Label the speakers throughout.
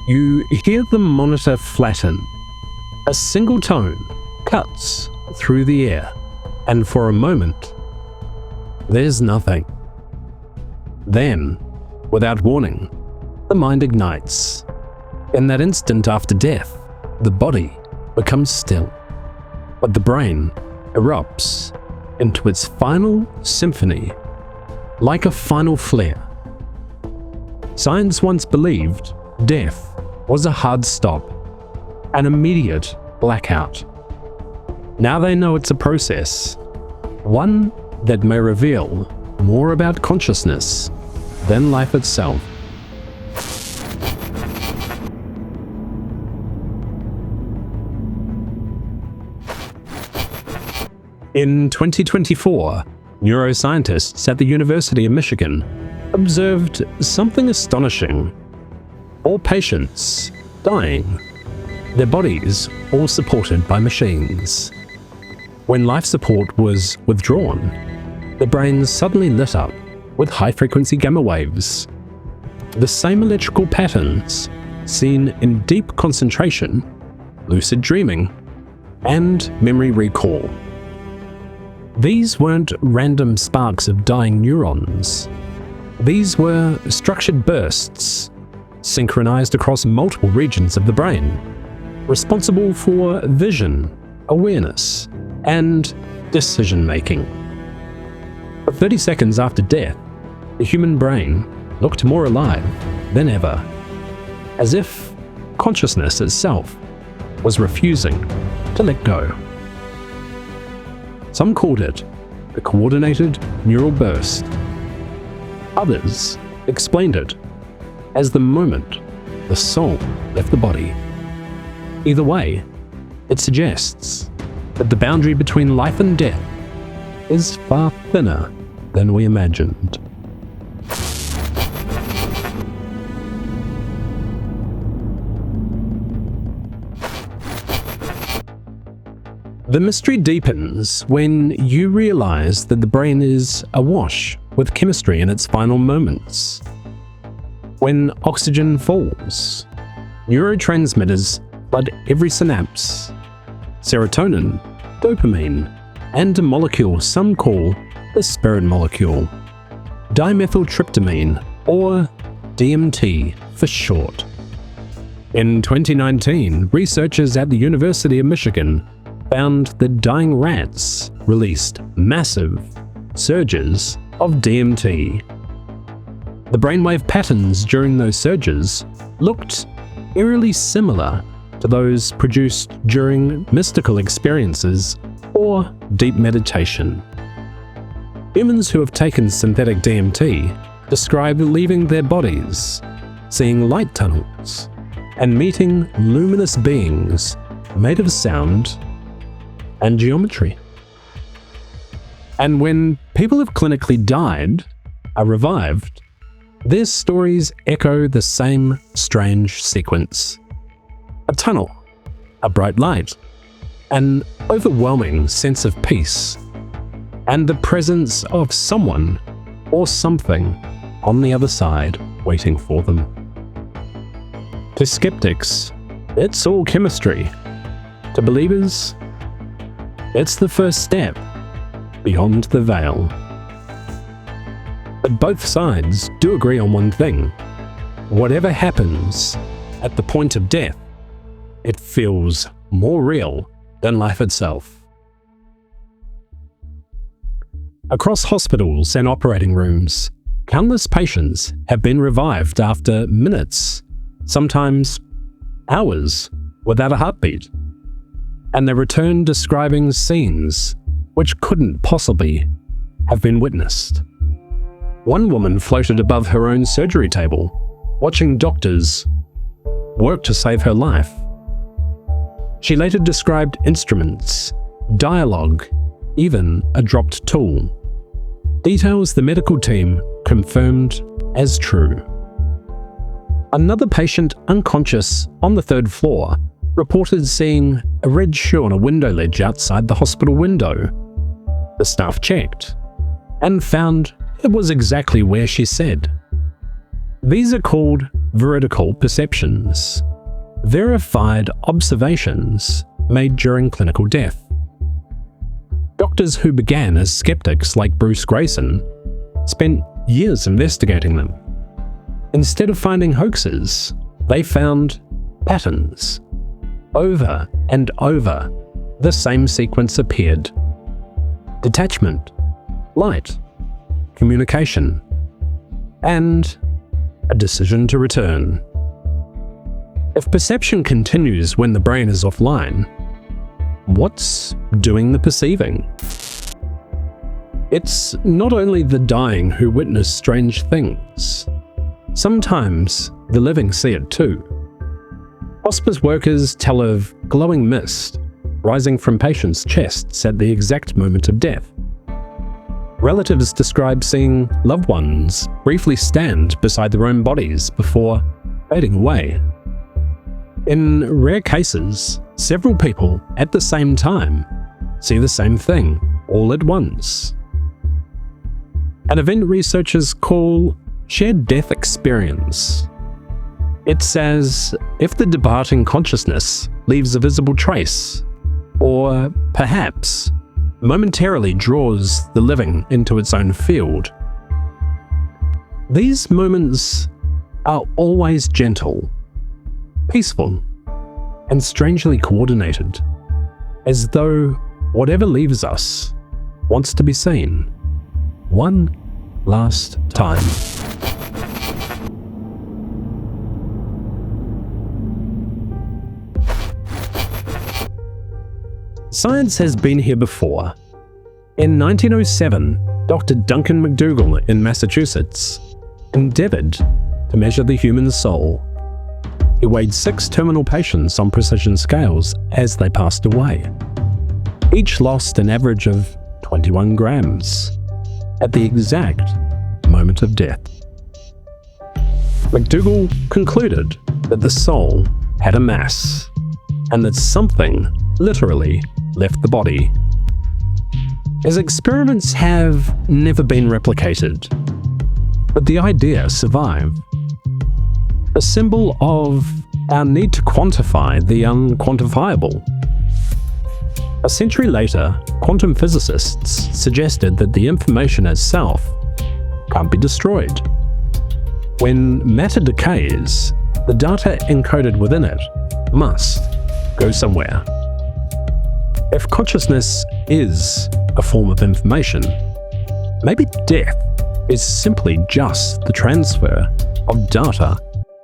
Speaker 1: You hear the monitor flatten. A single tone cuts through the air, and for a moment, there's nothing. Then, without warning, the mind ignites. In that instant after death, the body becomes still, but the brain erupts into its final symphony, like a final flare. Science once believed death was a hard stop, an immediate blackout. Now they know it's a process, one that may reveal more about consciousness than life itself. In 2024, neuroscientists at the University of Michigan observed something astonishing. All patients dying, their bodies all supported by machines. When life support was withdrawn, the brains suddenly lit up with high-frequency gamma waves. The same electrical patterns seen in deep concentration, lucid dreaming, and memory recall. These weren't random sparks of dying neurons. These were structured bursts, synchronized across multiple regions of the brain, responsible for vision, awareness, and decision-making. For 30 seconds after death, the human brain looked more alive than ever, as if consciousness itself was refusing to let go. Some called it a coordinated neural burst. Others explained it as the moment the soul left the body. Either way, it suggests that the boundary between life and death is far thinner than we imagined. The mystery deepens when you realize that the brain is awash with chemistry in its final moments. When oxygen falls, neurotransmitters flood every synapse. Serotonin, dopamine, and a molecule some call the spirit molecule, dimethyltryptamine, or DMT for short. In 2019, researchers at the University of Michigan found that dying rats released massive surges of DMT. The brainwave patterns during those surges looked eerily similar to those produced during mystical experiences or deep meditation. Humans who have taken synthetic DMT describe leaving their bodies, seeing light tunnels, and meeting luminous beings made of sound and geometry. And when people have clinically died, are revived, their stories echo the same strange sequence. A tunnel, a bright light, an overwhelming sense of peace, and the presence of someone or something on the other side waiting for them. To skeptics, it's all chemistry. To believers, it's the first step beyond the veil. But both sides do agree on one thing. Whatever happens at the point of death, it feels more real than life itself. Across hospitals and operating rooms, countless patients have been revived after minutes, sometimes hours, without a heartbeat. And they return describing scenes which couldn't possibly have been witnessed. One woman floated above her own surgery table, watching doctors work to save her life. She later described instruments, dialogue, even a dropped tool. Details the medical team confirmed as true. Another patient unconscious on the third floor reported seeing a red shoe on a window ledge outside the hospital window. The staff checked and found it was exactly where she said. These are called veridical perceptions, verified observations made during clinical death. Doctors who began as skeptics like Bruce Grayson spent years investigating them. Instead of finding hoaxes, they found patterns. Over and over, the same sequence appeared. Detachment, light, communication, and a decision to return. If perception continues when the brain is offline, what's doing the perceiving? It's not only the dying who witness strange things. Sometimes the living see it too. Hospice workers tell of glowing mist rising from patients' chests at the exact moment of death. Relatives describe seeing loved ones briefly stand beside their own bodies before fading away. In rare cases, several people at the same time see the same thing all at once. An event researchers call shared death experience. It's as if the departing consciousness leaves a visible trace, or perhaps momentarily draws the living into its own field. These moments are always gentle, peaceful, and strangely coordinated, as though whatever leaves us wants to be seen one last time. Science has been here before. In 1907, Dr. Duncan McDougall in Massachusetts endeavored to measure the human soul. He weighed 6 terminal patients on precision scales as they passed away. Each lost an average of 21 grams at the exact moment of death. McDougall concluded that the soul had a mass, and that something literally left the body. His experiments have never been replicated, but the idea survived. A symbol of our need to quantify the unquantifiable. A century later, quantum physicists suggested that the information itself can't be destroyed. When matter decays, the data encoded within it must go somewhere. If consciousness is a form of information, maybe death is simply just the transfer of data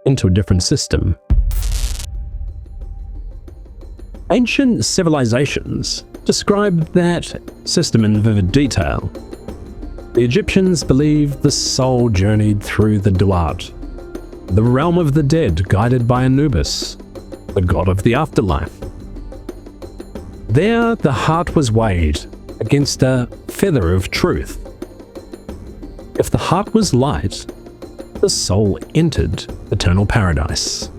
Speaker 1: into a different system. Ancient civilizations describe that system in vivid detail. The Egyptians believed the soul journeyed through the Duat, the realm of the dead guided by Anubis, the god of the afterlife. There, the heart was weighed against a feather of truth. If the heart was light, the soul entered eternal paradise.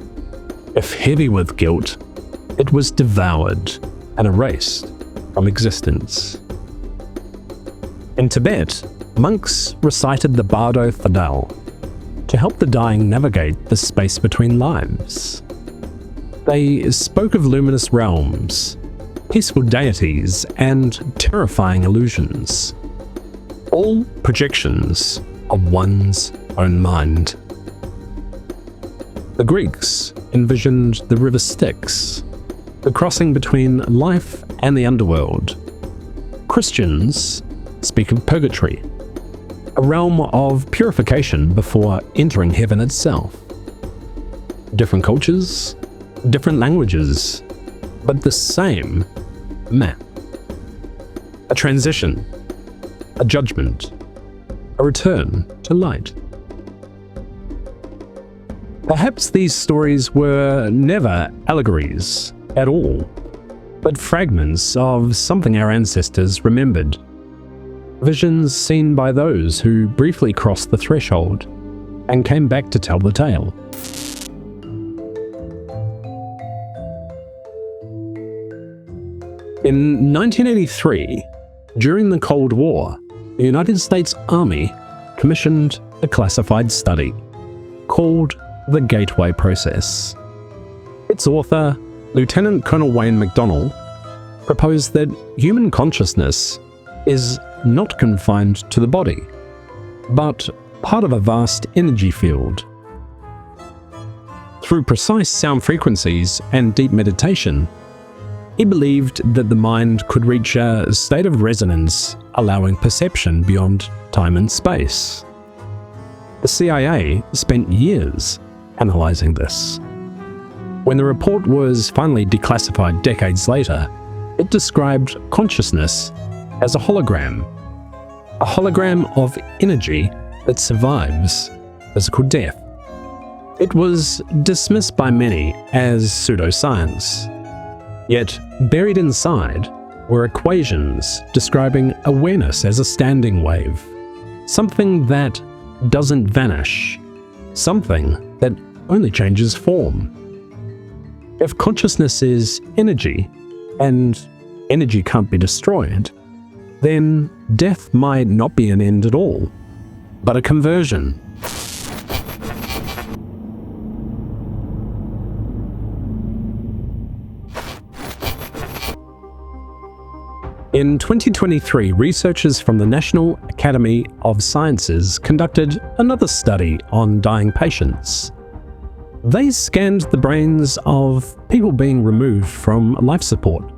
Speaker 1: If heavy with guilt, it was devoured and erased from existence. In Tibet, monks recited the Bardo Fidel to help the dying navigate the space between lives. They spoke of luminous realms, peaceful deities, and terrifying illusions, all projections of one's own mind. The Greeks envisioned the river Styx, the crossing between life and the underworld. Christians speak of purgatory, a realm of purification before entering heaven itself. Different cultures, different languages, but the same map. A transition, a judgment, a return to light. Perhaps these stories were never allegories at all, but fragments of something our ancestors remembered. Visions seen by those who briefly crossed the threshold and came back to tell the tale. In 1983, during the Cold War, the United States Army commissioned a classified study called the gateway process. Its author, Lieutenant Colonel Wayne McDonnell, proposed that human consciousness is not confined to the body, but part of a vast energy field. Through precise sound frequencies and deep meditation, he believed that the mind could reach a state of resonance, allowing perception beyond time and space. The CIA spent years analyzing this. When the report was finally declassified decades later, it described consciousness as a hologram of energy that survives physical death. It was dismissed by many as pseudoscience. Yet, buried inside were equations describing awareness as a standing wave, something that doesn't vanish, something that only changes form. If consciousness is energy, and energy can't be destroyed, then death might not be an end at all, but a conversion. In 2023, researchers from the National Academy of Sciences conducted another study on dying patients. They scanned the brains of people being removed from life support.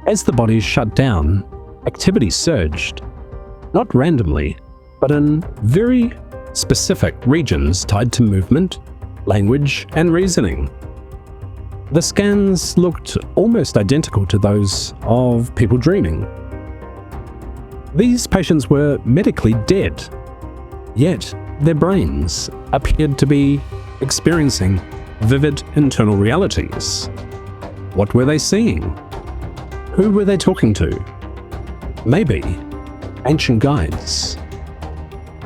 Speaker 1: As the bodies shut down, activity surged, not randomly, but in very specific regions tied to movement, language, and reasoning. The scans looked almost identical to those of people dreaming. These patients were medically dead, yet their brains appeared to be experiencing vivid internal realities. What were they seeing? Who were they talking to? Maybe ancient guides.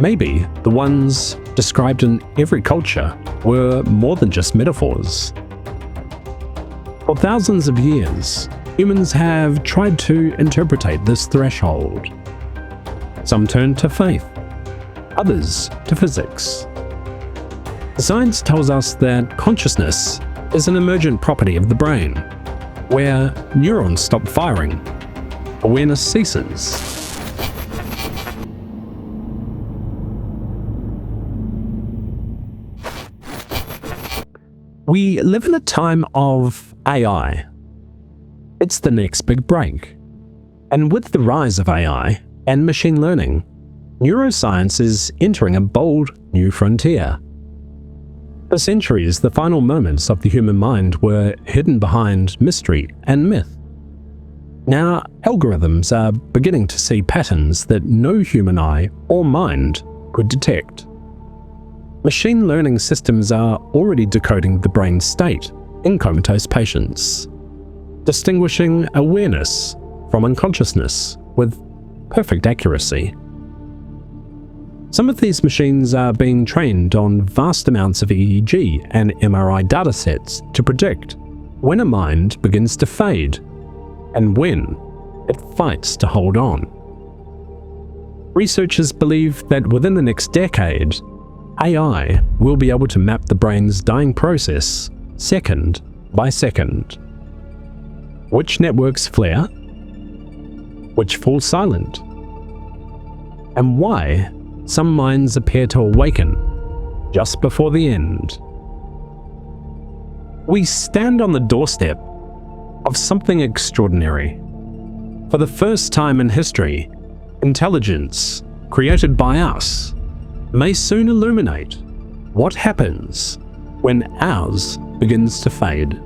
Speaker 1: Maybe the ones described in every culture were more than just metaphors. For thousands of years, humans have tried to interpret this threshold. Some turned to faith, others to physics. Science tells us that consciousness is an emergent property of the brain, where neurons stop firing, awareness ceases. We live in a time of AI. It's the next big break. And with the rise of AI and machine learning, neuroscience is entering a bold new frontier. For centuries, the final moments of the human mind were hidden behind mystery and myth. Now, algorithms are beginning to see patterns that no human eye or mind could detect. Machine learning systems are already decoding the brain state in comatose patients, distinguishing awareness from unconsciousness with perfect accuracy. Some of these machines are being trained on vast amounts of EEG and MRI datasets to predict when a mind begins to fade and when it fights to hold on. Researchers believe that within the next decade, AI will be able to map the brain's dying process second by second. Which networks flare? Which fall silent? And why some minds appear to awaken just before the end? We stand on the doorstep of something extraordinary. For the first time in history, intelligence created by us may soon illuminate what happens when ours begins to fade.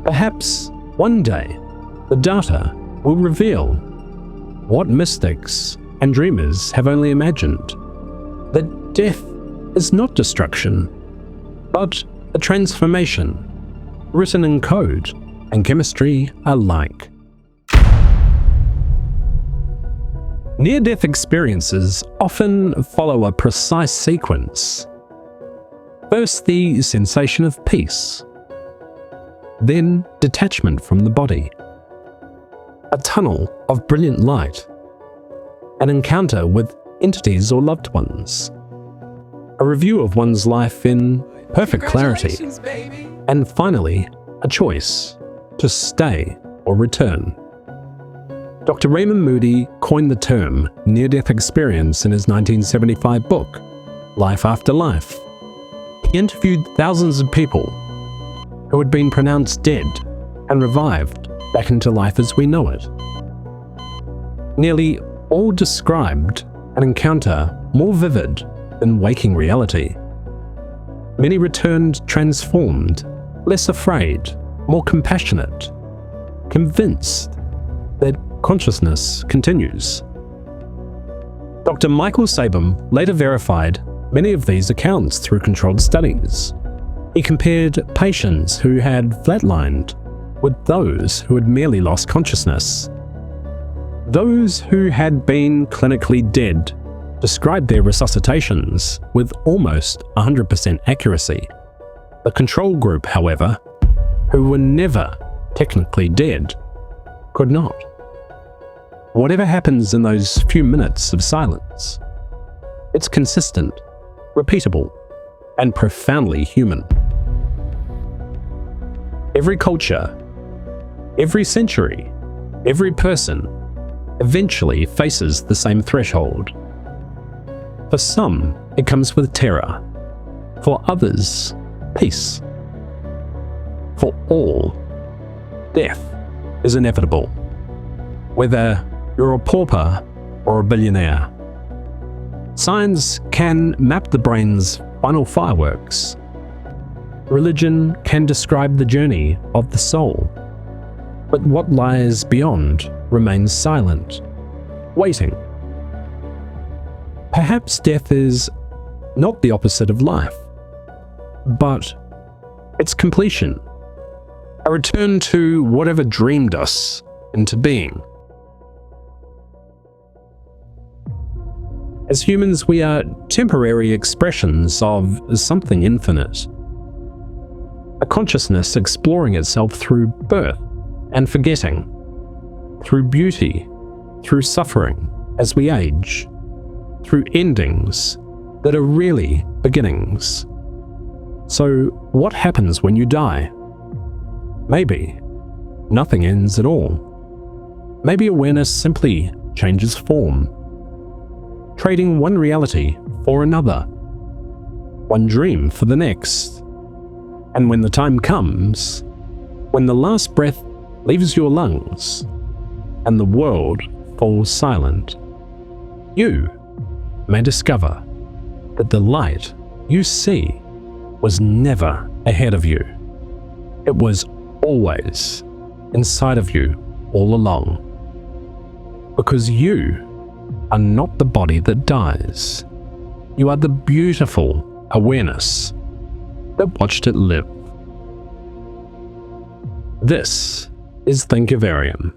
Speaker 1: Perhaps one day the data will reveal what mystics and dreamers have only imagined, that death is not destruction, but a transformation, written in code and chemistry alike. Near-death experiences often follow a precise sequence. First, the sensation of peace, then detachment from the body, a tunnel of brilliant light, an encounter with entities or loved ones, a review of one's life in perfect clarity, and finally, a choice to stay or return. Dr. Raymond Moody coined the term near-death experience in his 1975 book, Life After Life. He interviewed thousands of people who had been pronounced dead and revived back into life as we know it. Nearly all described an encounter more vivid than waking reality. Many returned transformed, less afraid, more compassionate, convinced that consciousness continues. Dr. Michael Sabom later verified many of these accounts through controlled studies. He compared patients who had flatlined with those who had merely lost consciousness. Those who had been clinically dead described their resuscitations with almost 100% accuracy. The control group, however, who were never technically dead, could not. Whatever happens in those few minutes of silence, it's consistent, repeatable, and profoundly human. Every culture, every century, every person eventually faces the same threshold. For some, it comes with terror. For others, peace. For all, death is inevitable, whether you're a pauper or a billionaire. Science can map the brain's final fireworks. Religion can describe the journey of the soul. But what lies beyond remains silent, waiting. Perhaps death is not the opposite of life, but its completion, a return to whatever dreamed us into being. As humans, we are temporary expressions of something infinite, a consciousness exploring itself through birth and forgetting, through beauty, through suffering as we age, through endings that are really beginnings. So what happens when you die? Maybe nothing ends at all. Maybe awareness simply changes form, trading one reality for another, one dream for the next. And when the time comes, when the last breath leaves your lungs and the world falls silent, you may discover that the light you see was never ahead of you. It was always inside of you all along. Because you are not the body that dies. You are the beautiful awareness that watched it live. This is Thinkavarium.